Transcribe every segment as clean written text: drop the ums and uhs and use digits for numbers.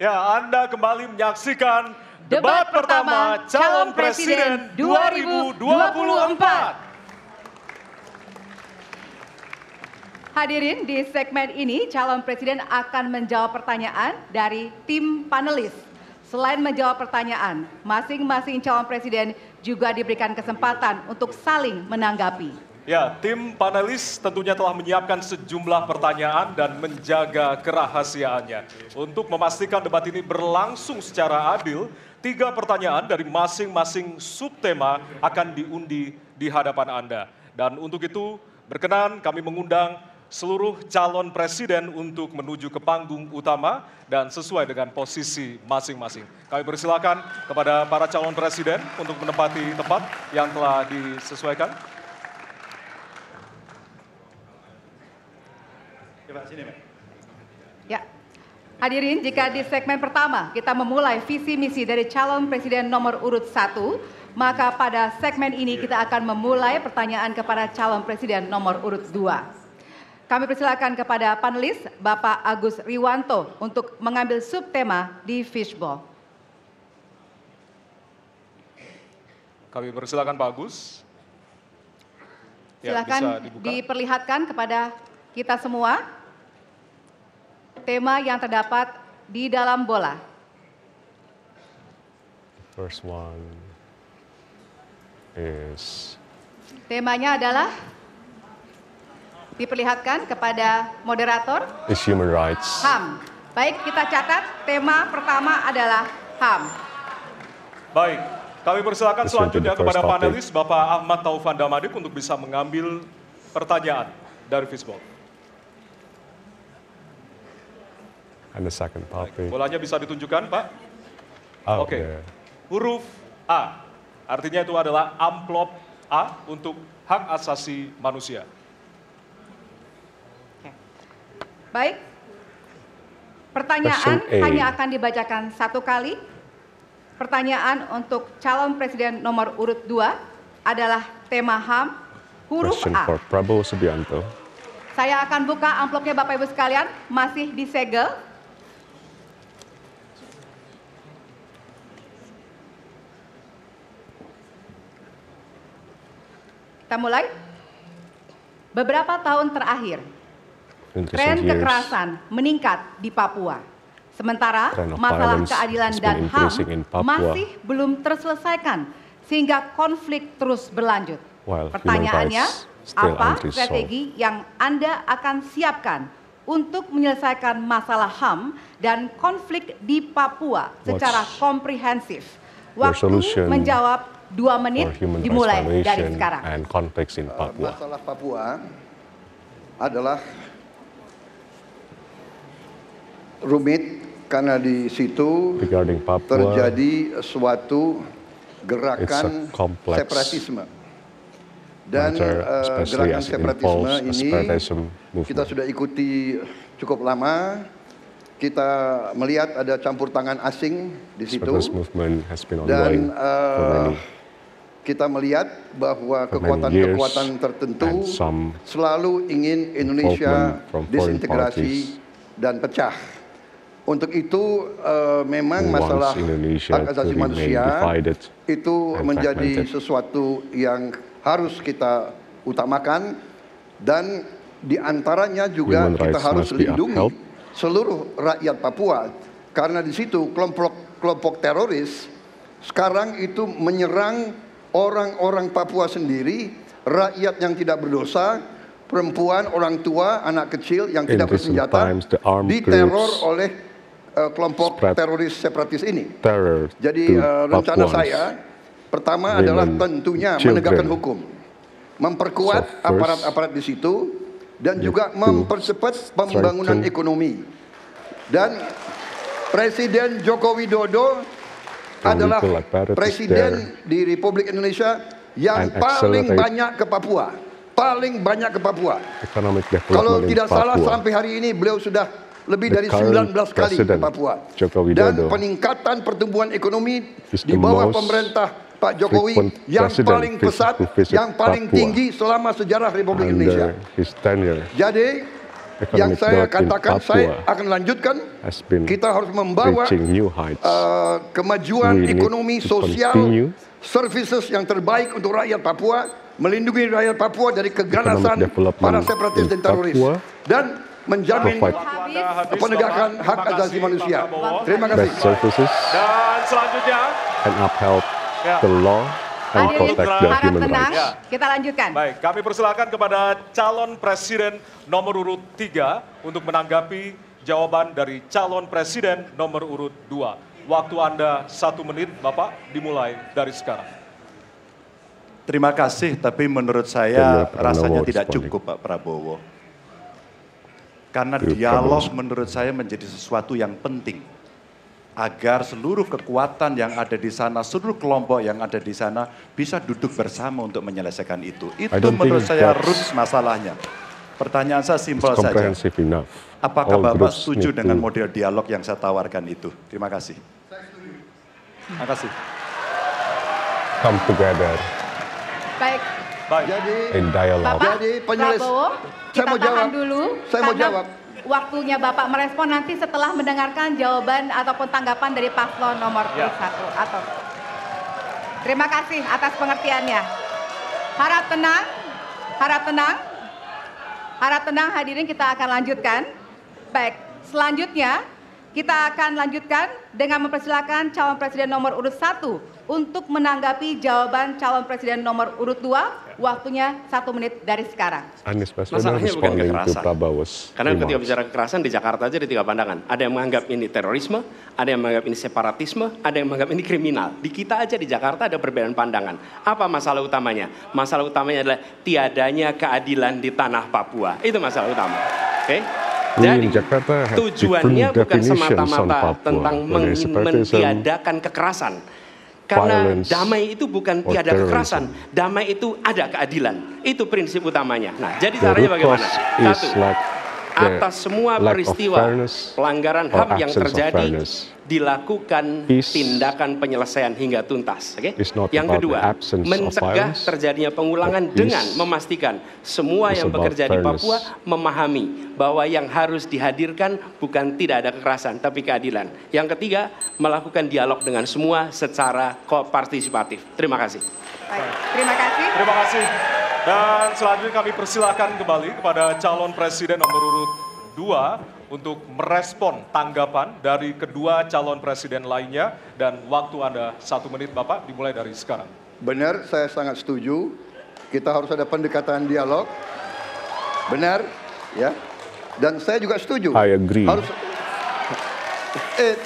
Ya, Anda kembali menyaksikan debat pertama calon presiden 2024. Hadirin, di segmen ini calon presiden akan menjawab pertanyaan dari tim panelis. Selain menjawab pertanyaan, masing-masing calon presiden juga diberikan kesempatan untuk saling menanggapi. Ya, tim panelis tentunya telah menyiapkan sejumlah pertanyaan dan menjaga kerahasiaannya. Untuk memastikan debat ini berlangsung secara adil, 3 pertanyaan dari masing-masing subtema akan diundi di hadapan Anda. Dan untuk itu, berkenan kami mengundang seluruh calon presiden untuk menuju ke panggung utama dan sesuai dengan posisi masing-masing. Kami persilakan kepada para calon presiden untuk menempati tempat yang telah disesuaikan. Ya, hadirin, jika di segmen pertama kita memulai visi misi dari calon presiden nomor urut 1, maka pada segmen ini kita akan memulai pertanyaan kepada calon presiden nomor urut 2. Kami persilakan kepada panelis Bapak Agus Riwanto untuk mengambil subtema di fishbowl. Kami persilakan Pak Agus. Silakan diperlihatkan kepada kita semua tema yang terdapat di dalam bola. First one is... Temanya adalah, diperlihatkan kepada moderator. Is human rights. HAM. Baik, kita catat tema pertama adalah HAM. Baik, kami persilakan selanjutnya kepada panelis Bapak Ahmad Taufan Damadik untuk bisa mengambil pertanyaan dari fishbowl. And the second topic. Bolanya bisa ditunjukkan, Pak? Oke. Yeah. Huruf A, artinya itu adalah amplop A untuk hak asasi manusia. Baik, pertanyaan hanya akan dibacakan 1 kali. Pertanyaan untuk calon presiden nomor urut 2 adalah tema HAM, huruf A. For Prabowo Subianto. Saya akan buka amplopnya Bapak Ibu sekalian, masih disegel. Kita mulai. Beberapa tahun terakhir, tren kekerasan meningkat di Papua. Sementara masalah keadilan dan HAM masih belum terselesaikan sehingga konflik terus berlanjut. Pertanyaannya, apa strategi yang Anda akan siapkan untuk menyelesaikan masalah HAM dan konflik di Papua secara komprehensif? Waktu menjawab 2 menit dimulai dari sekarang. Masalah Papua adalah rumit karena di situ terjadi suatu gerakan separatisme. Dan gerakan separatisme ini kita sudah ikuti cukup lama. Kita melihat ada campur tangan asing di situ. Dan kita melihat bahwa kekuatan-kekuatan tertentu selalu ingin Indonesia disintegrasi dan pecah. Untuk itu memang masalah hak asasi manusia itu menjadi sesuatu yang harus kita utamakan, dan diantaranya juga kita harus lindungi seluruh rakyat Papua, karena di situ kelompok teroris sekarang itu menyerang orang-orang Papua sendiri, rakyat yang tidak berdosa, perempuan, orang tua, anak kecil yang tidak bersenjata, diteror oleh kelompok teroris separatis ini. Jadi rencana saya pertama adalah tentunya menegakkan hukum, memperkuat aparat-aparat di situ, dan juga mempercepat pembangunan ekonomi. Dan Presiden Joko Widodo adalah presiden di Republik Indonesia yang paling banyak ke Papua. Paling banyak ke Papua. Kalau tidak salah sampai hari ini beliau sudah lebih dari 19 kali ke Papua. Dan peningkatan pertumbuhan ekonomi di bawah pemerintah Pak Jokowi yang paling pesat, yang paling tinggi selama sejarah Republik Indonesia. Jadi yang saya katakan, saya akan lanjutkan. Kita harus membawa kemajuan ekonomi, sosial, services yang terbaik untuk rakyat Papua, melindungi rakyat Papua dari keganasan para separatis dan teroris, dan menjamin penegakan hak asasi manusia. Terima kasih. Dan selanjutnya, harap tenang, kita lanjutkan. Baik, kami persilakan kepada calon presiden nomor urut 3 untuk menanggapi jawaban dari calon presiden nomor urut 2. Waktu Anda 1 menit, Bapak, dimulai dari sekarang. Terima kasih, tapi menurut saya rasanya tidak cukup, Pak Prabowo. Karena dialog menurut saya menjadi sesuatu yang penting. Agar seluruh kekuatan yang ada di sana, seluruh kelompok yang ada di sana bisa duduk bersama untuk menyelesaikan itu. Itu menurut saya root masalahnya. Pertanyaan saya simpel saja. Apakah Bapak setuju dengan model dialog yang saya tawarkan itu? Terima kasih. Terima kasih. Come together. Baik. Jadi, in dialogue. Bapak Prabowo, kita tahan dulu. Saya mau jawab. Waktunya Bapak merespon nanti setelah mendengarkan jawaban ataupun tanggapan dari paslon nomor 1. Atau terima kasih atas pengertiannya. Harap tenang, harap tenang, harap tenang hadirin, kita akan lanjutkan. Baik, selanjutnya kita akan lanjutkan dengan mempersilakan calon presiden nomor urut 1 untuk menanggapi jawaban calon presiden nomor urut 2. Waktunya 1 menit dari sekarang. Masalahnya bukan kekerasan. Karena ketika bicara kekerasan di Jakarta aja ada 3 pandangan. Ada yang menganggap ini terorisme, ada yang menganggap ini separatisme, ada yang menganggap ini kriminal. Di kita aja di Jakarta ada perbedaan pandangan. Apa masalah utamanya? Masalah utamanya adalah tiadanya keadilan di tanah Papua. Itu masalah utama. Oke? Jadi tujuannya bukan semata-mata tentang mentiadakan kekerasan. Karena damai itu bukan tiada kekerasan, damai itu ada keadilan. Itu prinsip utamanya. Nah, jadi caranya bagaimana? 1, atas semua peristiwa pelanggaran HAM yang terjadi, dilakukan tindakan penyelesaian hingga tuntas. Yang kedua, mencegah terjadinya pengulangan dengan memastikan semua yang bekerja di Papua memahami bahwa yang harus dihadirkan bukan tidak ada kekerasan, tapi keadilan. Yang ketiga, melakukan dialog dengan semua secara partisipatif. Terima kasih. Baik, terima kasih. Terima kasih. Dan selanjutnya kami persilakan kembali kepada calon presiden nomor urut 2 untuk merespon tanggapan dari kedua calon presiden lainnya, dan waktu Anda 1 menit, Bapak, dimulai dari sekarang. Benar, saya sangat setuju. Kita harus ada pendekatan dialog. Benar, ya. Dan saya juga setuju. I agree. Harus.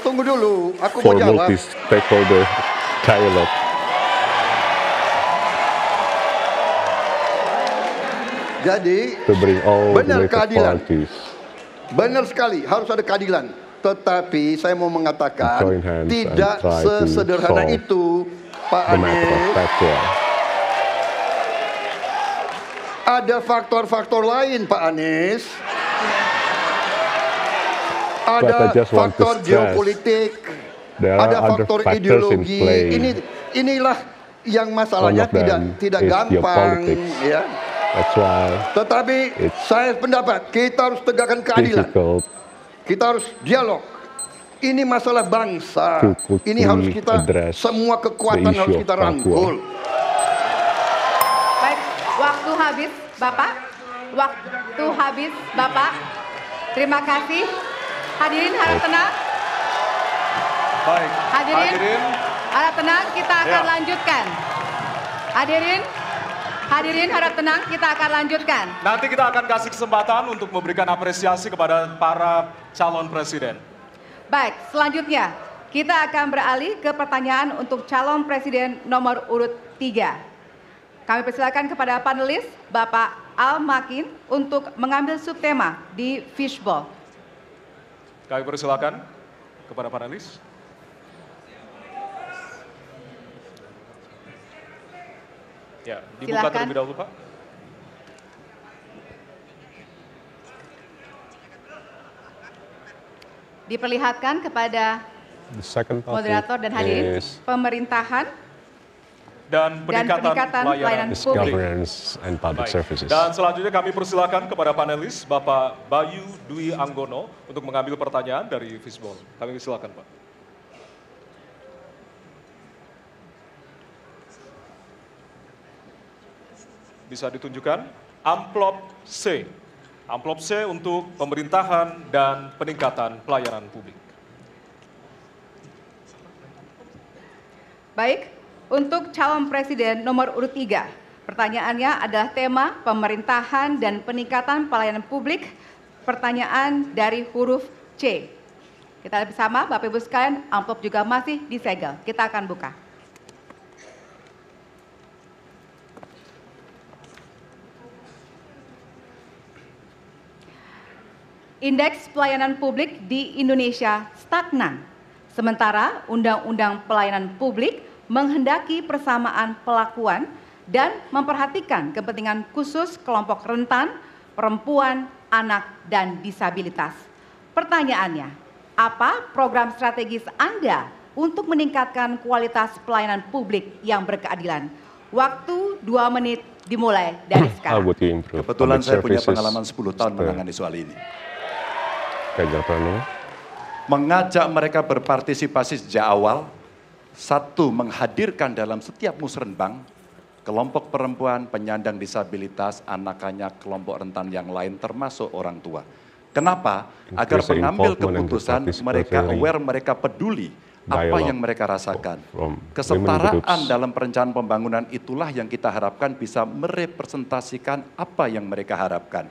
Tunggu dulu, aku mau jawab. Multi-stakeholder dialogue. Jadi, benar keadilan. Benar sekali, harus ada keadilan. Tetapi saya mau mengatakan tidak sesederhana itu, Pak Anies. Ada faktor-faktor lain, Pak Anies. Ada faktor geopolitik, ada faktor ideologi. Inilah yang masalahnya tidak gampang, ya. Tetapi saya pendapat kita harus tegakkan keadilan. Kita harus dialog. Ini masalah bangsa. Ini harus kita, semua kekuatan harus kita rangkul. Baik, waktu habis, Bapak. Waktu habis, Bapak. Terima kasih. Hadirin harap tenang. Baik. Hadirin harap tenang, kita akan lanjutkan. Hadirin harap tenang, kita akan lanjutkan. Nanti kita akan kasih kesempatan untuk memberikan apresiasi kepada para calon presiden. Baik, selanjutnya kita akan beralih ke pertanyaan untuk calon presiden nomor urut 3. Kami persilakan kepada panelis Bapak Al Makin untuk mengambil subtema di fishbowl. Kami persilakan kepada panelis. Ya, dibuka terlebih dahulu, Pak. Diperlihatkan kepada moderator dan hadirin pemerintahan dan peningkatan pelayanan publik. Dan selanjutnya kami persilakan kepada panelis Bapak Bayu Dwi Anggono untuk mengambil pertanyaan dari Fishball. Kami silakan, Pak. Bisa ditunjukkan amplop C. Amplop C untuk pemerintahan dan peningkatan pelayanan publik. Baik, untuk calon presiden nomor urut 3, pertanyaannya adalah tema pemerintahan dan peningkatan pelayanan publik, pertanyaan dari huruf C. Kita lihat bersama, Bapak Ibu sekalian, amplop juga masih disegel. Kita akan buka. Indeks pelayanan publik di Indonesia stagnan. Sementara Undang-Undang Pelayanan Publik menghendaki persamaan pelakuan dan memperhatikan kepentingan khusus kelompok rentan, perempuan, anak, dan disabilitas. Pertanyaannya, apa program strategis Anda untuk meningkatkan kualitas pelayanan publik yang berkeadilan? Waktu 2 menit dimulai dari sekarang. Kebetulan saya punya pengalaman 10 tahun menangani soal ini. Mengajak mereka berpartisipasi sejak awal, satu, menghadirkan dalam setiap musrenbang kelompok perempuan, penyandang disabilitas, anak-anak, kelompok rentan yang lain termasuk orang tua. Kenapa? Agar pengambil keputusan mereka aware, mereka peduli apa yang mereka rasakan. Kesetaraan dalam perencanaan pembangunan itulah yang kita harapkan bisa merepresentasikan apa yang mereka harapkan.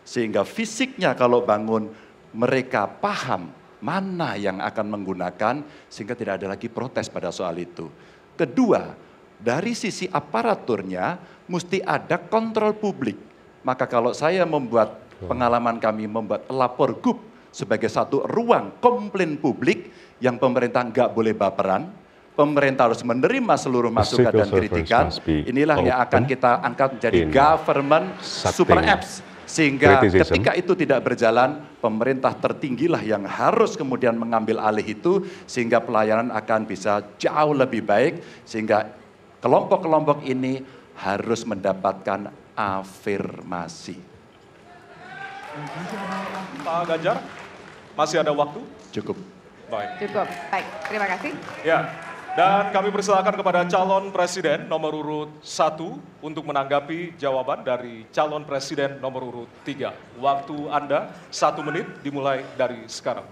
Sehingga fisiknya kalau bangun, mereka paham mana yang akan menggunakan sehingga tidak ada lagi protes pada soal itu. Kedua, dari sisi aparaturnya mesti ada kontrol publik. Maka kalau saya membuat pengalaman kami membuat pelapor GUP sebagai satu ruang komplain publik yang pemerintah nggak boleh baperan, pemerintah harus menerima seluruh masukan dan kritikan, inilah yang akan kita angkat menjadi government super apps. Sehingga ketika itu tidak berjalan, pemerintah tertinggilah yang harus kemudian mengambil alih itu, sehingga pelayanan akan bisa jauh lebih baik, sehingga kelompok-kelompok ini harus mendapatkan afirmasi. Pak Ganjar, masih ada waktu? Cukup. Baik. Cukup, baik. Terima kasih. Ya. Dan kami persilakan kepada calon presiden nomor urut 1 untuk menanggapi jawaban dari calon presiden nomor urut 3. Waktu Anda 1 menit dimulai dari sekarang.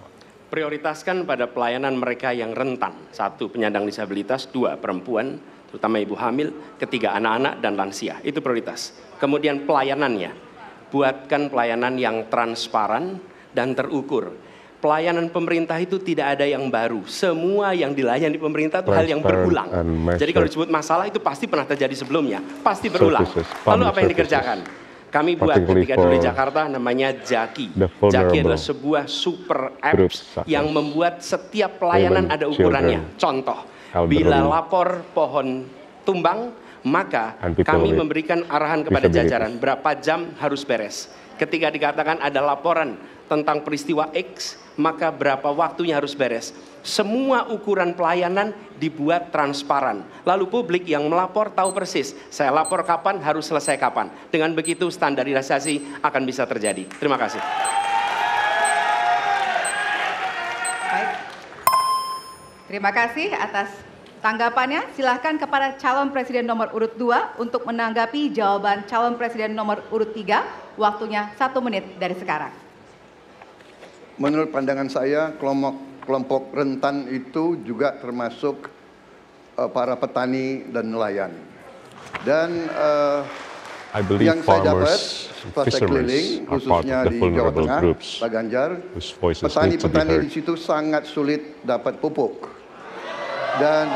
Prioritaskan pada pelayanan mereka yang rentan. 1, penyandang disabilitas. 2, perempuan, terutama ibu hamil. 3, anak-anak dan lansia. Itu prioritas. Kemudian pelayanannya. Buatkan pelayanan yang transparan dan terukur. Pelayanan pemerintah itu tidak ada yang baru. Semua yang dilayani pemerintah itu hal yang berulang. Jadi kalau disebut masalah itu pasti pernah terjadi sebelumnya. Pasti berulang. Lalu apa yang dikerjakan? Kami buat ketika dulu di Jakarta namanya Jaki. Jaki adalah sebuah super apps yang membuat setiap pelayanan ada ukurannya. Contoh, bila lapor pohon tumbang, maka kami memberikan arahan kepada jajaran berapa jam harus beres. Ketika dikatakan ada laporan tentang peristiwa X, maka berapa waktunya harus beres. Semua ukuran pelayanan dibuat transparan. Lalu publik yang melapor tahu persis, saya lapor kapan, harus selesai kapan. Dengan begitu standarisasi akan bisa terjadi. Terima kasih. Baik. Terima kasih atas tanggapannya. Silahkan kepada calon presiden nomor urut 2 untuk menanggapi jawaban calon presiden nomor urut 3. Waktunya 1 menit dari sekarang. Menurut pandangan saya, kelompok rentan itu juga termasuk para petani dan nelayan. Dan yang saya dapat setelah saya keliling, khususnya di Jawa Tengah, Pak Ganjar, petani-petani di situ sangat sulit dapat pupuk. Dan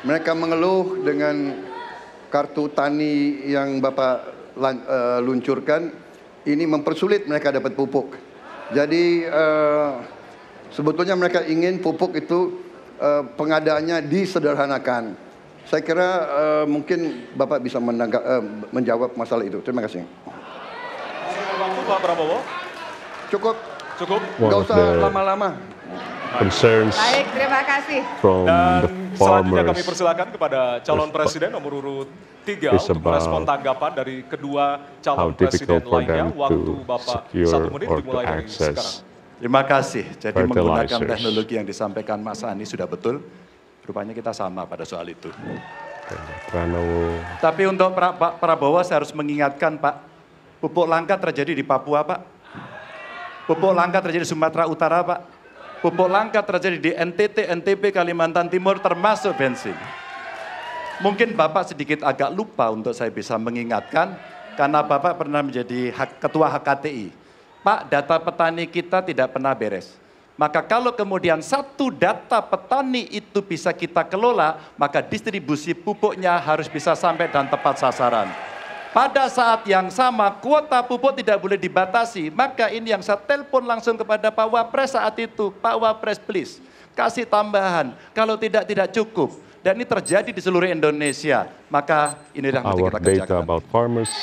mereka mengeluh dengan kartu tani yang Bapak luncurkan, ini mempersulit mereka dapat pupuk. Jadi sebetulnya mereka ingin pupuk itu pengadaannya disederhanakan. Saya kira mungkin Bapak bisa menjawab masalah itu. Terima kasih. Waktu Pak Prabowo. Cukup. Cukup. Nggak usah lama-lama. concerns Baik, terima kasih. from Dan the selanjutnya kami farmers persilakan kepada calon presiden nomor urut 3 is untuk merespon about tanggapan dari kedua how calon presiden difficult for lainnya. them Waktu to Bapak secure 1 menit or to dimulai dari sekarang. access. Terima kasih. Jadi menggunakan Fertilizers. teknologi yang disampaikan Mas Ani sudah betul. Rupanya kita sama pada soal itu. Pranowo, Tapi untuk Pak Prabowo saya harus mengingatkan Pak, pupuk langka terjadi di Papua Pak. Pupuk langka terjadi di Sumatera Utara Pak. Pupuk langka terjadi di NTT, NTB, Kalimantan Timur termasuk bensin. Mungkin Bapak sedikit agak lupa untuk saya bisa mengingatkan karena Bapak pernah menjadi ketua HKTI. Pak, data petani kita tidak pernah beres. Maka kalau kemudian satu data petani itu bisa kita kelola, maka distribusi pupuknya harus bisa sampai dan tepat sasaran. Pada saat yang sama, kuota pupuk tidak boleh dibatasi. Maka ini yang saya telepon langsung kepada Pak Wapres saat itu. Pak Wapres, please, kasih tambahan. Kalau tidak cukup. Dan ini terjadi di seluruh Indonesia. Maka inilah yang our kita data kerjakan. about farmers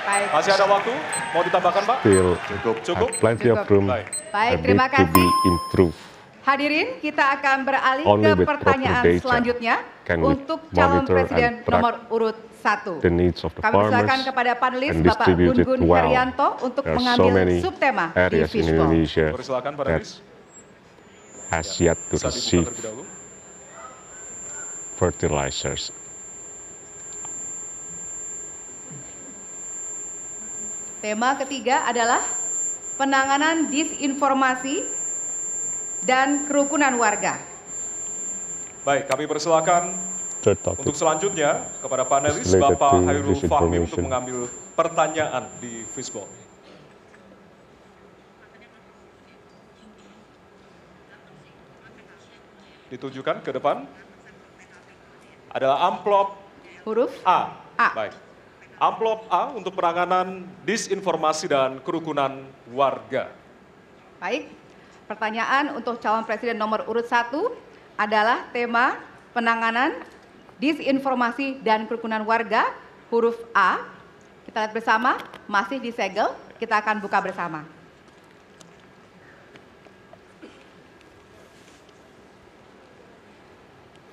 Baik, Masih ada waktu? Mau ditambahkan Pak? still Cukup? have plenty of room Baik. Baik, that terima need to be kasih. improved. Hadirin, kita akan beralih Only ke with pertanyaan proper data selanjutnya can we untuk calon monitor presiden and track nomor urut 1. the needs of the Kami persilakan farmers kepada panelis and Bapak distribute it Gun-Gun well. Herianto untuk There are so mengambil many subtema di areas in Fishbowl. Indonesia Persilakan Pak that Denis. has yet to Bisa dibuka receive terlebih dahulu. fertilizers. Tema ketiga adalah penanganan disinformasi dan kerukunan warga. Baik, kami persilakan Third topic. untuk selanjutnya kepada panelis Related Bapak to Hairul Fahmi untuk disinformation. mengambil pertanyaan di Fishbowl. Ditujukan ke depan adalah amplop Huruf A. A. Baik. Amplop A untuk penanganan disinformasi dan kerukunan warga. Baik, pertanyaan untuk calon presiden nomor urut 1 adalah tema penanganan disinformasi dan kerukunan warga, huruf A. Kita lihat bersama, masih disegel, kita akan buka bersama.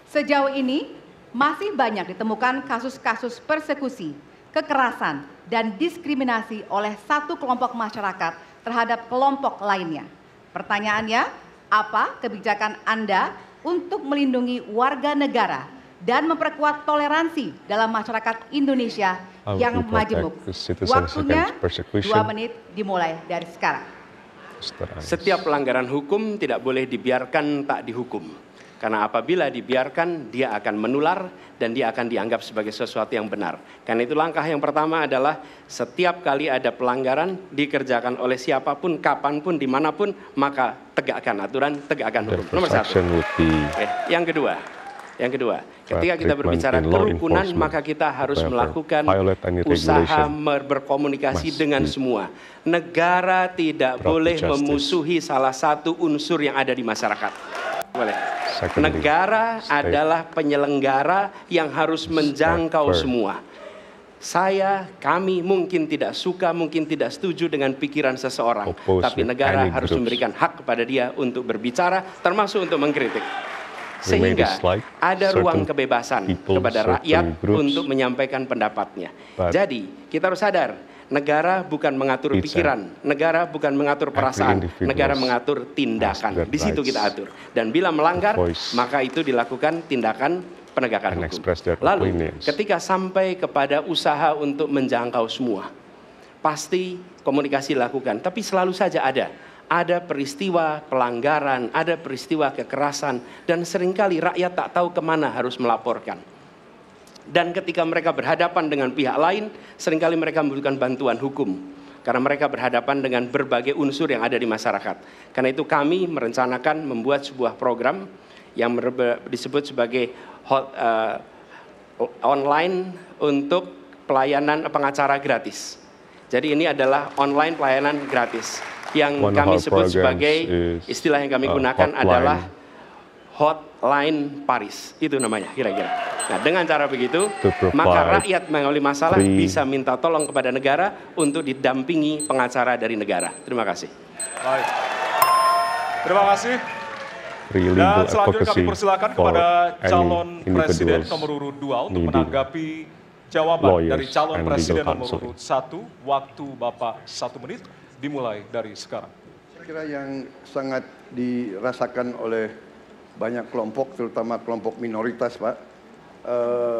Sejauh ini, masih banyak ditemukan kasus-kasus persekusi, kekerasan, dan diskriminasi oleh satu kelompok masyarakat terhadap kelompok lainnya. Pertanyaannya, apa kebijakan Anda untuk melindungi warga negara dan memperkuat toleransi dalam masyarakat Indonesia How yang to protect majemuk? the citizens Waktunya against persecution. 2 menit dimulai dari sekarang. Setiap pelanggaran hukum tidak boleh dibiarkan tak dihukum. Karena apabila dibiarkan, dia akan menular dan dia akan dianggap sebagai sesuatu yang benar. Karena itu langkah yang pertama adalah setiap kali ada pelanggaran dikerjakan oleh siapapun, kapanpun, dimanapun, maka tegakkan aturan, tegakkan hukum. Nomor 1. Oke. Yang kedua, ketika kita berbicara kerukunan, maka kita harus melakukan usaha berkomunikasi dengan semua. Negara tidak boleh memusuhi salah satu unsur yang ada di masyarakat. Boleh. Negara adalah penyelenggara yang harus menjangkau semua. Kami mungkin tidak suka, mungkin tidak setuju dengan pikiran seseorang. Tapi negara harus memberikan hak kepada dia untuk berbicara, termasuk untuk mengkritik. Sehingga ada ruang kebebasan kepada rakyat untuk menyampaikan pendapatnya. Jadi kita harus sadar, negara bukan mengatur pikiran, negara bukan mengatur perasaan, negara mengatur tindakan. Di situ kita atur. Dan bila melanggar, maka itu dilakukan tindakan penegakan hukum. Lalu ketika sampai kepada usaha untuk menjangkau semua, pasti komunikasi dilakukan. Tapi selalu saja ada peristiwa pelanggaran, ada peristiwa kekerasan, dan seringkali rakyat tak tahu kemana harus melaporkan. Dan ketika mereka berhadapan dengan pihak lain, seringkali mereka membutuhkan bantuan hukum. Karena mereka berhadapan dengan berbagai unsur yang ada di masyarakat. Karena itu kami merencanakan membuat sebuah program yang disebut sebagai online untuk pelayanan pengacara gratis. Jadi ini adalah online pelayanan gratis. Yang kami sebut sebagai istilah yang kami gunakan adalah hotline Paris, itu namanya kira-kira. Nah, dengan cara begitu, maka rakyat mengalami masalah bisa minta tolong kepada negara untuk didampingi pengacara dari negara. Terima kasih. Baik. Terima kasih. Dan selanjutnya kami persilakan kepada calon presiden nomor urut 2 untuk menanggapi jawaban dari calon presiden nomor urut 1. Waktu Bapak 1 menit dimulai dari sekarang. Saya kira yang sangat dirasakan oleh banyak kelompok, terutama kelompok minoritas, Pak.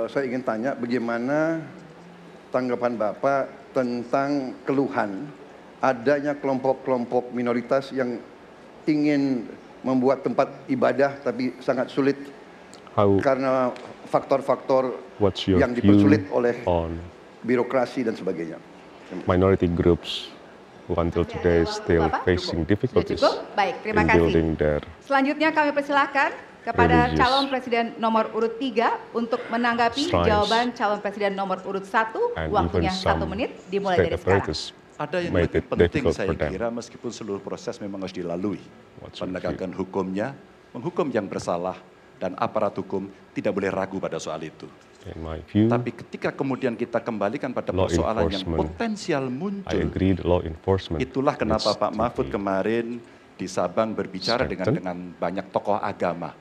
Saya ingin tanya bagaimana tanggapan Bapak tentang keluhan adanya kelompok-kelompok minoritas yang ingin membuat tempat ibadah tapi sangat sulit karena faktor-faktor yang dipersulit oleh birokrasi dan sebagainya. Minority groups who until today still facing difficulties in building their. Selanjutnya kami persilakan kepada calon presiden nomor urut 3 untuk menanggapi jawaban calon presiden nomor urut 1. Waktunya 1 menit dimulai dari sekarang. Ada yang lebih penting saya kira meskipun seluruh proses memang harus dilalui. Penegakan hukumnya, menghukum yang bersalah, dan aparat hukum tidak boleh ragu pada soal itu. Tapi ketika kemudian kita kembalikan pada persoalan yang potensial muncul, itulah kenapa Pak Mahfud kemarin di Sabang berbicara dengan banyak tokoh agama.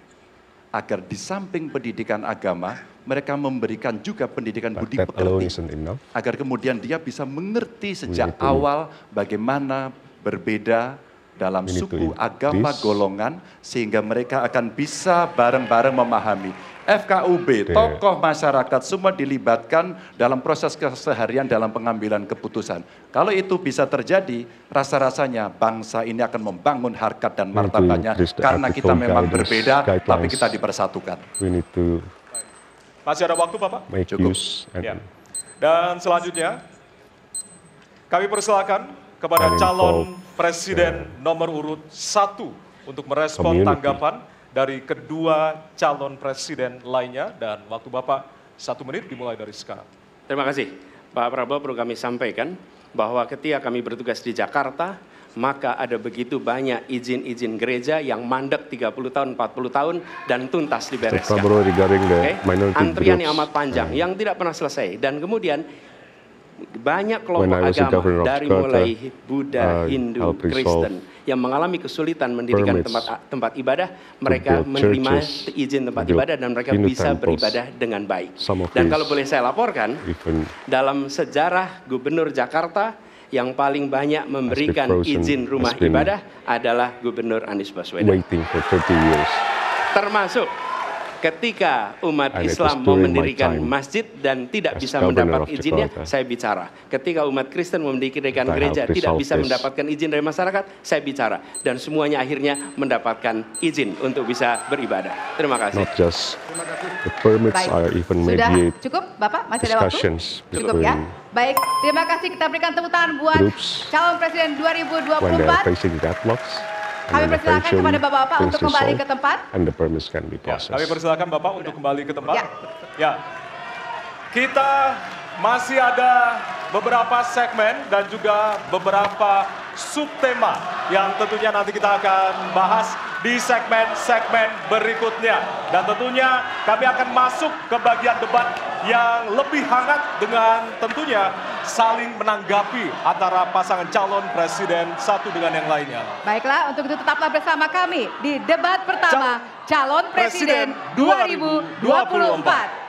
Agar di samping pendidikan agama, mereka memberikan juga pendidikan budi pekerti. Agar kemudian dia bisa mengerti sejak awal bagaimana berbeda dalam suku, agama, golongan, sehingga mereka akan bisa bareng-bareng memahami. FKUB, tokoh masyarakat semua dilibatkan dalam proses keseharian dalam pengambilan keputusan. Kalau itu bisa terjadi, rasa-rasanya bangsa ini akan membangun harkat dan martabatnya karena kita memang berbeda, tapi kita dipersatukan. Masih ada waktu, Bapak? Cukup. Ya. Dan selanjutnya, kami persilakan kepada calon presiden nomor urut 1 untuk merespon tanggapan dari kedua calon presiden lainnya, dan waktu Bapak 1 menit dimulai dari sekarang. Terima kasih. Pak Prabowo, perlu kami sampaikan bahwa ketika kami bertugas di Jakarta, maka ada begitu banyak izin-izin gereja yang mandek 30 tahun, 40 tahun, dan tuntas dibereskan. Antrian yang amat panjang, yang tidak pernah selesai. Dan kemudian banyak kelompok agama dari mulai Buddha, Hindu, Kristen yang mengalami kesulitan mendirikan tempat ibadah, mereka menerima izin tempat ibadah dan mereka bisa beribadah dengan baik. Dan kalau boleh saya laporkan, dalam sejarah Gubernur Jakarta yang paling banyak memberikan izin rumah ibadah adalah Gubernur Anies Baswedan. Termasuk ketika umat Islam mau mendirikan masjid dan tidak bisa mendapat izinnya, saya bicara. Ketika umat Kristen mau mendirikan gereja tidak bisa mendapatkan izin dari masyarakat, saya bicara. Dan semuanya akhirnya mendapatkan izin untuk bisa beribadah. Terima kasih. Sudah cukup, Bapak? Masih ada waktu? Cukup ya? Baik, terima kasih. Kita berikan tepuk tangan buat calon presiden 2024. Kami persilakan kepada Bapak-Bapak untuk kembali ke tempat. Kami persilakan Bapak untuk kembali ke tempat. Ya. Kita masih ada beberapa segmen dan juga beberapa subtema yang tentunya nanti kita akan bahas di segmen-segmen berikutnya. Dan tentunya kami akan masuk ke bagian debat yang lebih hangat dengan tentunya saling menanggapi antara pasangan calon presiden satu dengan yang lainnya. Baiklah, untuk itu tetaplah bersama kami di debat pertama calon presiden 2024.